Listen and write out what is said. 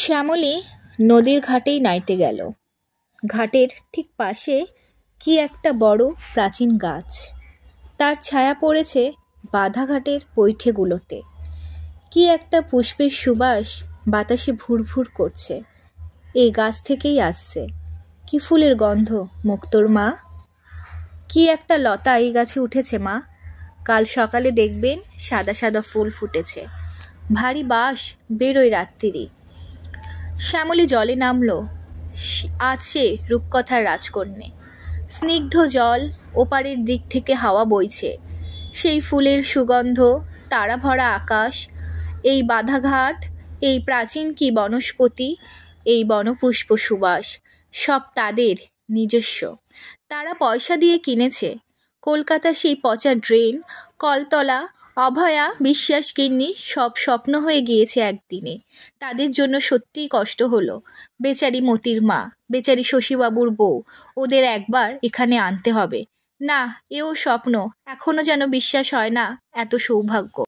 শ্যামলী নদীর ঘাটেই নাইতে গেল। ঘাটের ঠিক পাশে কি একটা বড় প্রাচীন গাছ, তার ছায়া পড়েছে বাঁধা ঘাটের পৈঠেগুলোতে। কি একটা পুষ্পের সুবাস বাতাসে ভুরভুর করছে, এই গাছ থেকেই আসছে। কি ফুলের গন্ধ মুক্তোর মা! কি একটা লতা এই গাছে উঠেছে মা, কাল সকালে দেখবেন সাদা সাদা ফুল ফুটেছে। ভারী বাস বেরোয় রাত্রিরে। শ্যামলী জলে নামল। আজ সে রূপকথার রাজকন্যে। স্নিগ্ধ জল, ওপারের দিক থেকে হাওয়া বইছে, সেই ফুলের সুগন্ধ, তারা ভরা আকাশ, এই বাধাঘাট, এই প্রাচীন কি বনস্পতি, এই বনপুষ্প সুবাস, সব তাদের নিজস্ব। তারা পয়সা দিয়ে কিনেছে। কলকাতা সেই পচা ড্রেন, কলতলা, অভয়া, বিশ্বাস গিন্নি সব স্বপ্ন হয়ে গিয়েছে একদিনে। তাদের জন্য সত্যিই কষ্ট হলো। বেচারি মতির মা, বেচারি শশীবাবুর বউ, ওদের একবার এখানে আনতে হবে। না, এও স্বপ্ন, এখনো যেন বিশ্বাস হয় না এত সৌভাগ্য।